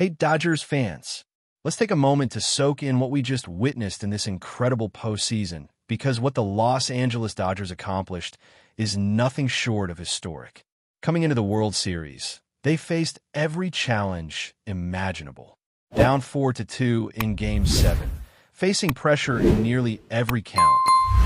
Hey, Dodgers fans, let's take a moment to soak in what we just witnessed in this incredible postseason, because what the Los Angeles Dodgers accomplished is nothing short of historic. Coming into the World Series, they faced every challenge imaginable. Down 4-2 in Game 7, facing pressure in nearly every count,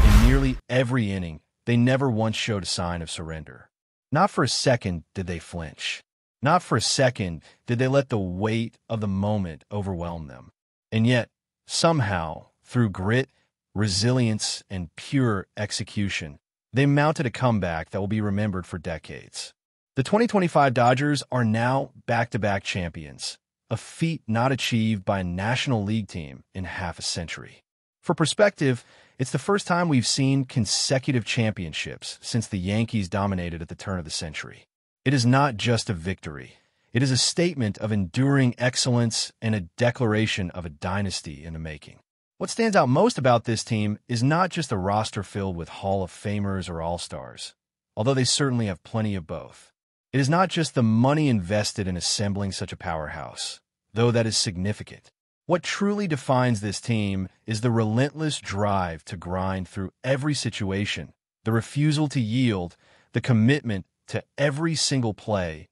in nearly every inning, they never once showed a sign of surrender. Not for a second did they flinch. Not for a second did they let the weight of the moment overwhelm them. And yet, somehow, through grit, resilience, and pure execution, they mounted a comeback that will be remembered for decades. The 2025 Dodgers are now back-to-back champions, a feat not achieved by a National League team in half a century. For perspective, it's the first time we've seen consecutive championships since the Yankees dominated at the turn of the century. It is not just a victory. It is a statement of enduring excellence and a declaration of a dynasty in the making. What stands out most about this team is not just a roster filled with Hall of Famers or All-Stars, although they certainly have plenty of both. It is not just the money invested in assembling such a powerhouse, though that is significant. What truly defines this team is the relentless drive to grind through every situation, the refusal to yield, the commitment to every single play,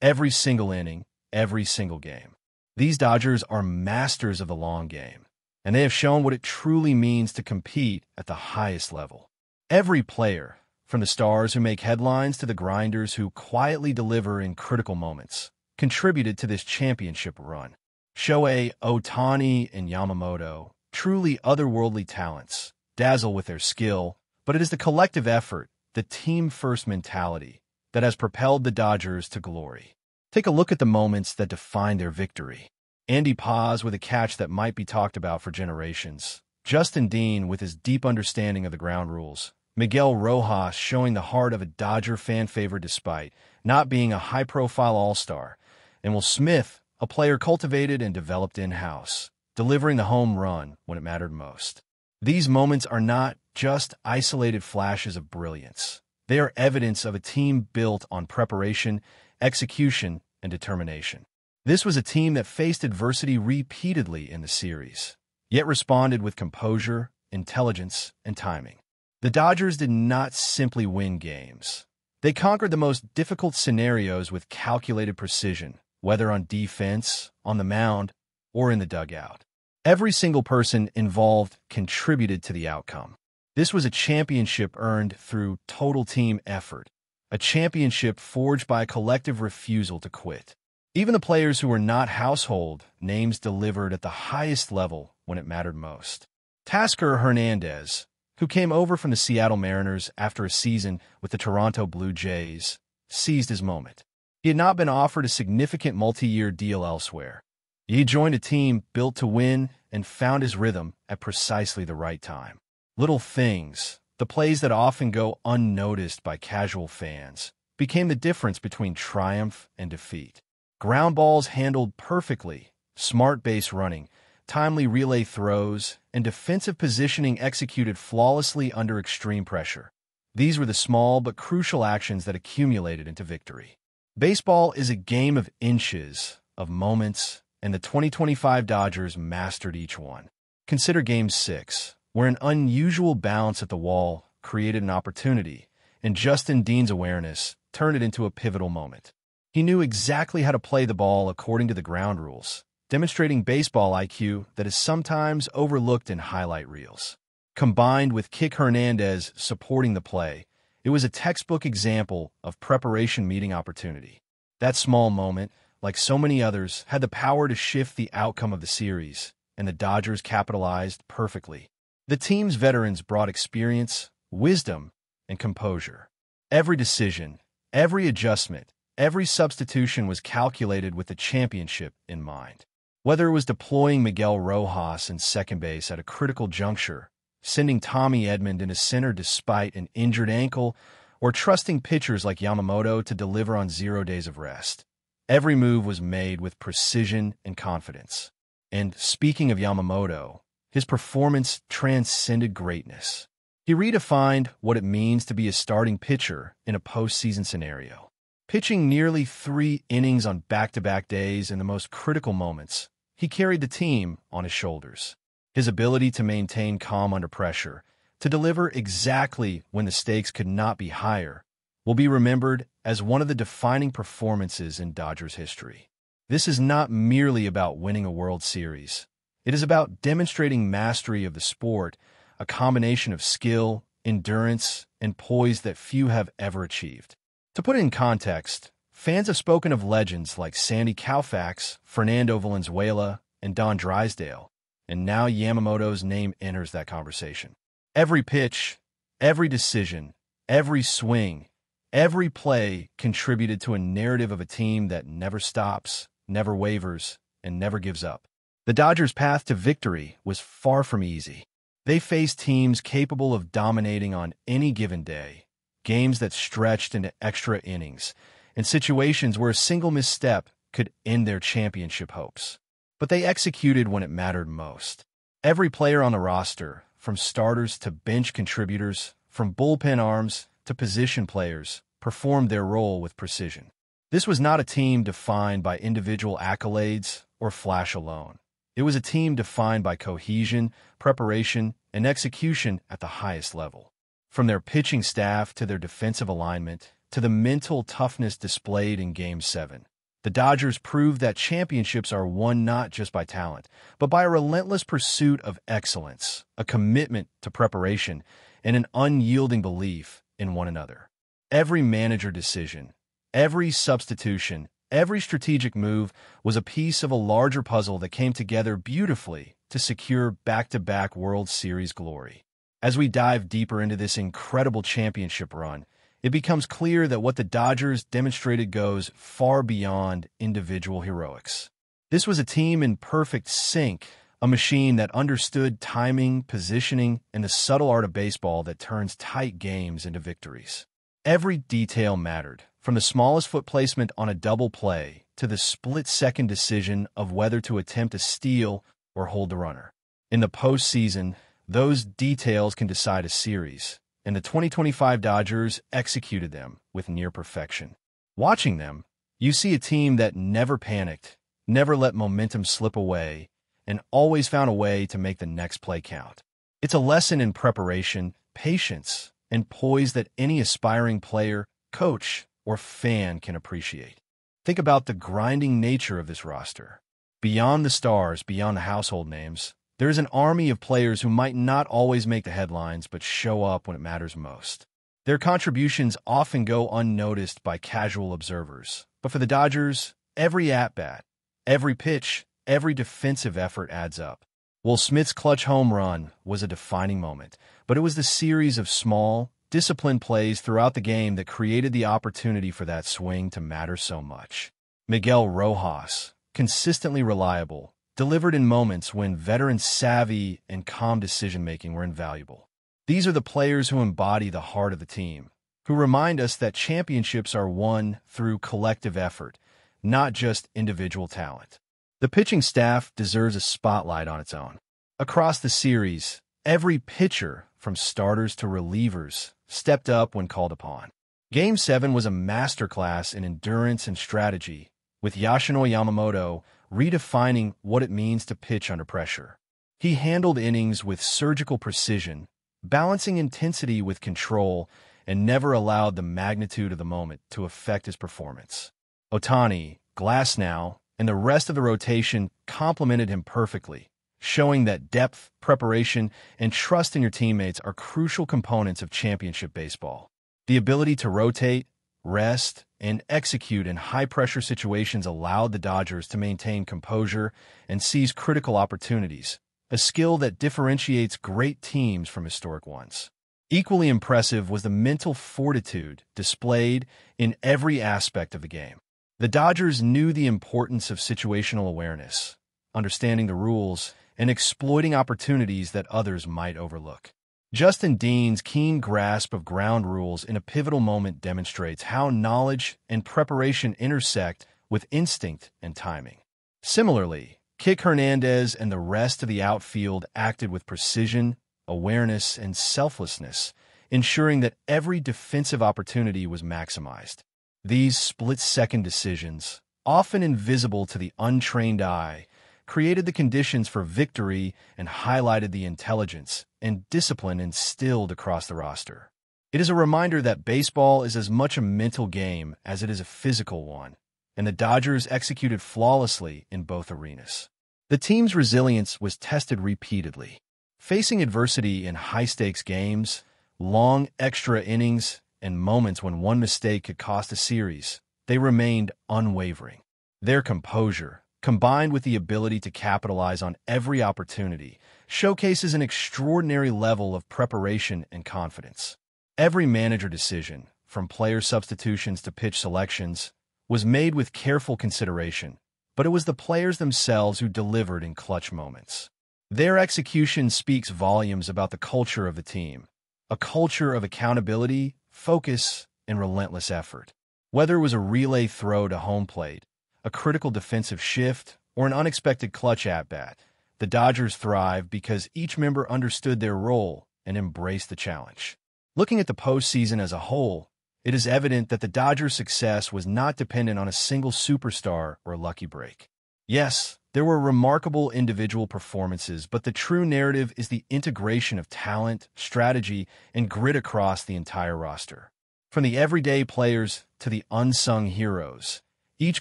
every single inning, every single game. These Dodgers are masters of the long game, and they have shown what it truly means to compete at the highest level. Every player, from the stars who make headlines to the grinders who quietly deliver in critical moments, contributed to this championship run. Shohei Ohtani and Yamamoto, truly otherworldly talents, dazzle with their skill, but it is the collective effort, the team-first mentality, that has propelled the Dodgers to glory. Take a look at the moments that define their victory. Andy Paz with a catch that might be talked about for generations. Justin Dean with his deep understanding of the ground rules. Miguel Rojas showing the heart of a Dodger fan favorite despite not being a high-profile all-star. And Will Smith, a player cultivated and developed in-house, delivering the home run when it mattered most. These moments are not just isolated flashes of brilliance. They are evidence of a team built on preparation, execution, and determination. This was a team that faced adversity repeatedly in the series, yet responded with composure, intelligence, and timing. The Dodgers did not simply win games. They conquered the most difficult scenarios with calculated precision, whether on defense, on the mound, or in the dugout. Every single person involved contributed to the outcome. This was a championship earned through total team effort, a championship forged by a collective refusal to quit. Even the players who were not household names delivered at the highest level when it mattered most. Teoscar Hernandez, who came over from the Seattle Mariners after a season with the Toronto Blue Jays, seized his moment. He had not been offered a significant multi-year deal elsewhere. He joined a team built to win and found his rhythm at precisely the right time. Little things, the plays that often go unnoticed by casual fans, became the difference between triumph and defeat. Ground balls handled perfectly, smart base running, timely relay throws, and defensive positioning executed flawlessly under extreme pressure. These were the small but crucial actions that accumulated into victory. Baseball is a game of inches, of moments, and the 2025 Dodgers mastered each one. Consider Game 6, where an unusual bounce at the wall created an opportunity, and Justin Dean's awareness turned it into a pivotal moment. He knew exactly how to play the ball according to the ground rules, demonstrating baseball IQ that is sometimes overlooked in highlight reels. Combined with Kick Hernandez supporting the play, it was a textbook example of preparation meeting opportunity. That small moment, like so many others, had the power to shift the outcome of the series, and the Dodgers capitalized perfectly. The team's veterans brought experience, wisdom, and composure. Every decision, every adjustment, every substitution was calculated with the championship in mind. Whether it was deploying Miguel Rojas in second base at a critical juncture, sending Tommy Edman into center despite an injured ankle, or trusting pitchers like Yamamoto to deliver on 0 days of rest, every move was made with precision and confidence. And speaking of Yamamoto, his performance transcended greatness. He redefined what it means to be a starting pitcher in a postseason scenario. Pitching nearly 3 innings on back-to-back days in the most critical moments, he carried the team on his shoulders. His ability to maintain calm under pressure, to deliver exactly when the stakes could not be higher, will be remembered as one of the defining performances in Dodgers history. This is not merely about winning a World Series. It is about demonstrating mastery of the sport, a combination of skill, endurance, and poise that few have ever achieved. To put it in context, fans have spoken of legends like Sandy Koufax, Fernando Valenzuela, and Don Drysdale, and now Yamamoto's name enters that conversation. Every pitch, every decision, every swing, every play contributed to a narrative of a team that never stops, never wavers, and never gives up. The Dodgers' path to victory was far from easy. They faced teams capable of dominating on any given day, games that stretched into extra innings, and situations where a single misstep could end their championship hopes. But they executed when it mattered most. Every player on the roster, from starters to bench contributors, from bullpen arms to position players, performed their role with precision. This was not a team defined by individual accolades or flash alone. It was a team defined by cohesion, preparation, and execution at the highest level. From their pitching staff to their defensive alignment to the mental toughness displayed in Game 7, the Dodgers proved that championships are won not just by talent, but by a relentless pursuit of excellence, a commitment to preparation, and an unyielding belief in one another. Every manager decision, every substitution, every strategic move was a piece of a larger puzzle that came together beautifully to secure back-to-back World Series glory. As we dive deeper into this incredible championship run, it becomes clear that what the Dodgers demonstrated goes far beyond individual heroics. This was a team in perfect sync, a machine that understood timing, positioning, and the subtle art of baseball that turns tight games into victories. Every detail mattered, from the smallest foot placement on a double play to the split-second decision of whether to attempt a steal or hold the runner. In the postseason, those details can decide a series, and the 2025 Dodgers executed them with near perfection. Watching them, you see a team that never panicked, never let momentum slip away, and always found a way to make the next play count. It's a lesson in preparation, patience, and poise that any aspiring player, coach, or fan can appreciate. Think about the grinding nature of this roster. Beyond the stars, beyond the household names, there is an army of players who might not always make the headlines but show up when it matters most. Their contributions often go unnoticed by casual observers, but for the Dodgers, every at-bat, every pitch, every defensive effort adds up. Will Smith's clutch home run was a defining moment, but it was the series of small, disciplined plays throughout the game that created the opportunity for that swing to matter so much. Miguel Rojas, consistently reliable, delivered in moments when veteran savvy and calm decision-making were invaluable. These are the players who embody the heart of the team, who remind us that championships are won through collective effort, not just individual talent. The pitching staff deserves a spotlight on its own. Across the series, every pitcher, from starters to relievers, stepped up when called upon. Game 7 was a masterclass in endurance and strategy, with Yoshinori Yamamoto redefining what it means to pitch under pressure. He handled innings with surgical precision, balancing intensity with control, and never allowed the magnitude of the moment to affect his performance. Ohtani, Glasnow, and the rest of the rotation complemented him perfectly, showing that depth, preparation, and trust in your teammates are crucial components of championship baseball. The ability to rotate, rest, and execute in high-pressure situations allowed the Dodgers to maintain composure and seize critical opportunities, a skill that differentiates great teams from historic ones. Equally impressive was the mental fortitude displayed in every aspect of the game. The Dodgers knew the importance of situational awareness, understanding the rules, and exploiting opportunities that others might overlook. Justin Dean's keen grasp of ground rules in a pivotal moment demonstrates how knowledge and preparation intersect with instinct and timing. Similarly, Kike Hernandez and the rest of the outfield acted with precision, awareness, and selflessness, ensuring that every defensive opportunity was maximized. These split-second decisions, often invisible to the untrained eye, created the conditions for victory and highlighted the intelligence and discipline instilled across the roster. It is a reminder that baseball is as much a mental game as it is a physical one, and the Dodgers executed flawlessly in both arenas. The team's resilience was tested repeatedly. Facing adversity in high-stakes games, long extra innings, and moments when one mistake could cost a series, they remained unwavering. Their composure, combined with the ability to capitalize on every opportunity, showcases an extraordinary level of preparation and confidence. Every manager decision, from player substitutions to pitch selections, was made with careful consideration, but it was the players themselves who delivered in clutch moments. Their execution speaks volumes about the culture of the team, a culture of accountability, focus, and relentless effort. Whether it was a relay throw to home plate, a critical defensive shift, or an unexpected clutch at-bat, the Dodgers thrived because each member understood their role and embraced the challenge. Looking at the postseason as a whole, it is evident that the Dodgers' success was not dependent on a single superstar or lucky break. Yes, there were remarkable individual performances, but the true narrative is the integration of talent, strategy, and grit across the entire roster. From the everyday players to the unsung heroes, each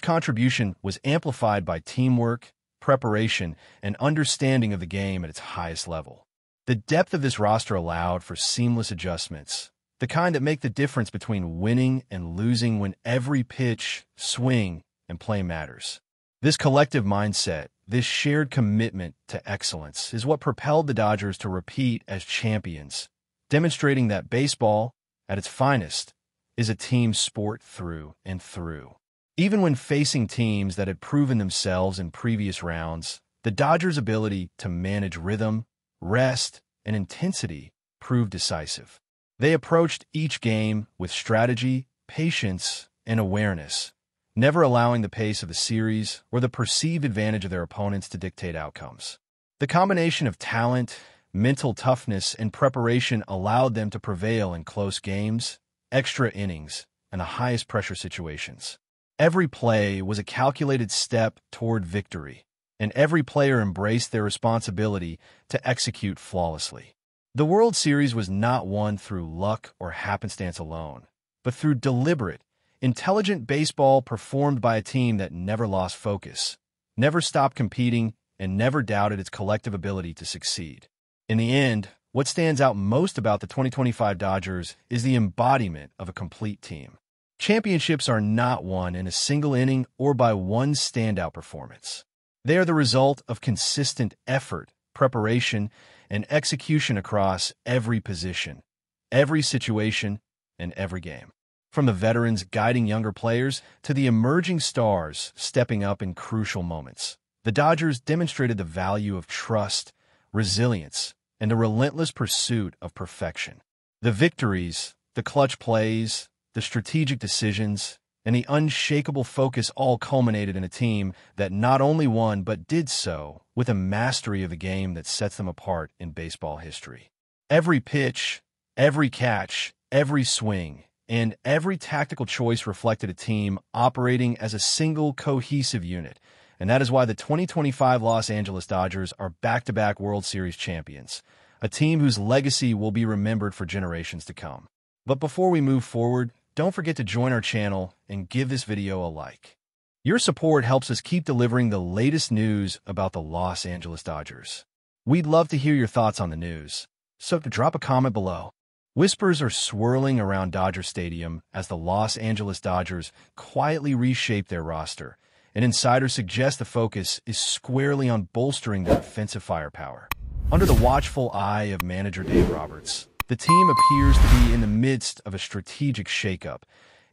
contribution was amplified by teamwork, preparation, and understanding of the game at its highest level. The depth of this roster allowed for seamless adjustments, the kind that make the difference between winning and losing when every pitch, swing, and play matters. This collective mindset, this shared commitment to excellence, is what propelled the Dodgers to repeat as champions, demonstrating that baseball, at its finest, is a team sport through and through. Even when facing teams that had proven themselves in previous rounds, the Dodgers' ability to manage rhythm, rest, and intensity proved decisive. They approached each game with strategy, patience, and awareness, never allowing the pace of the series or the perceived advantage of their opponents to dictate outcomes. The combination of talent, mental toughness, and preparation allowed them to prevail in close games, extra innings, and the highest pressure situations. Every play was a calculated step toward victory, and every player embraced their responsibility to execute flawlessly. The World Series was not won through luck or happenstance alone, but through deliberate, intelligent baseball performed by a team that never lost focus, never stopped competing, and never doubted its collective ability to succeed. In the end, what stands out most about the 2025 Dodgers is the embodiment of a complete team. Championships are not won in a single inning or by one standout performance. They are the result of consistent effort, preparation, and execution across every position, every situation, and every game. From the veterans guiding younger players to the emerging stars stepping up in crucial moments, the Dodgers demonstrated the value of trust, resilience, and a relentless pursuit of perfection. The victories, the clutch plays, the strategic decisions, and the unshakable focus all culminated in a team that not only won but did so with a mastery of the game that sets them apart in baseball history. Every pitch, every catch, every swing, and every tactical choice reflected a team operating as a single cohesive unit, and that is why the 2025 Los Angeles Dodgers are back-to-back World Series champions, a team whose legacy will be remembered for generations to come. But before we move forward, don't forget to join our channel and give this video a like. Your support helps us keep delivering the latest news about the Los Angeles Dodgers. We'd love to hear your thoughts on the news, so drop a comment below. Whispers are swirling around Dodger Stadium as the Los Angeles Dodgers quietly reshape their roster, and insiders suggest the focus is squarely on bolstering their offensive firepower. Under the watchful eye of manager Dave Roberts, the team appears to be in the midst of a strategic shakeup,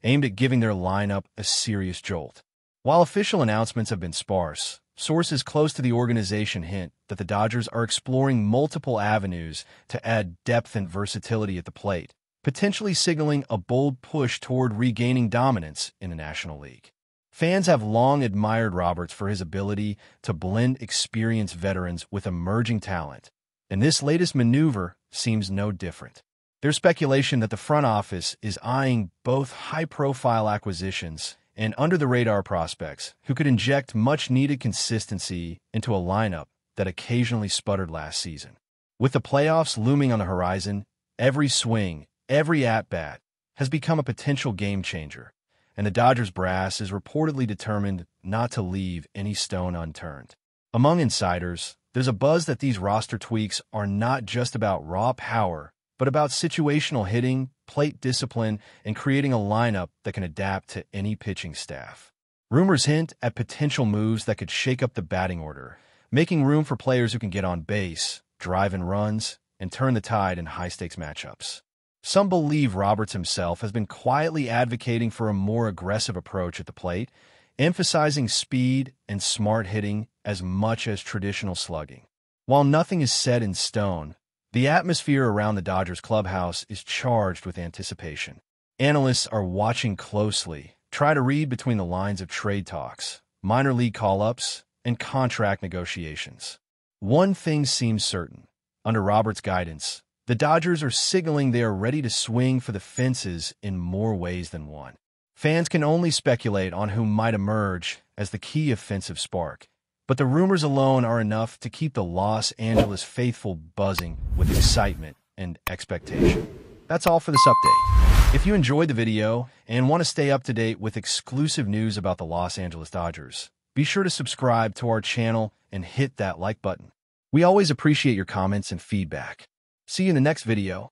aimed at giving their lineup a serious jolt. While official announcements have been sparse, sources close to the organization hint that the Dodgers are exploring multiple avenues to add depth and versatility at the plate, potentially signaling a bold push toward regaining dominance in the National League. Fans have long admired Roberts for his ability to blend experienced veterans with emerging talent, and this latest maneuver seems no different. There's speculation that the front office is eyeing both high-profile acquisitions and under-the-radar prospects who could inject much-needed consistency into a lineup that occasionally sputtered last season. With the playoffs looming on the horizon, every swing, every at-bat has become a potential game-changer, and the Dodgers brass is reportedly determined not to leave any stone unturned. Among insiders, there's a buzz that these roster tweaks are not just about raw power, but about situational hitting, plate discipline, and creating a lineup that can adapt to any pitching staff. Rumors hint at potential moves that could shake up the batting order, making room for players who can get on base, drive in runs, and turn the tide in high-stakes matchups. Some believe Roberts himself has been quietly advocating for a more aggressive approach at the plate, emphasizing speed and smart hitting as much as traditional slugging. While nothing is set in stone, the atmosphere around the Dodgers clubhouse is charged with anticipation. Analysts are watching closely, try to read between the lines of trade talks, minor league call-ups, and contract negotiations. One thing seems certain. Under Roberts' guidance, the Dodgers are signaling they are ready to swing for the fences in more ways than one. Fans can only speculate on who might emerge as the key offensive spark, but the rumors alone are enough to keep the Los Angeles faithful buzzing with excitement and expectation. That's all for this update. If you enjoyed the video and want to stay up to date with exclusive news about the Los Angeles Dodgers, be sure to subscribe to our channel and hit that like button. We always appreciate your comments and feedback. See you in the next video.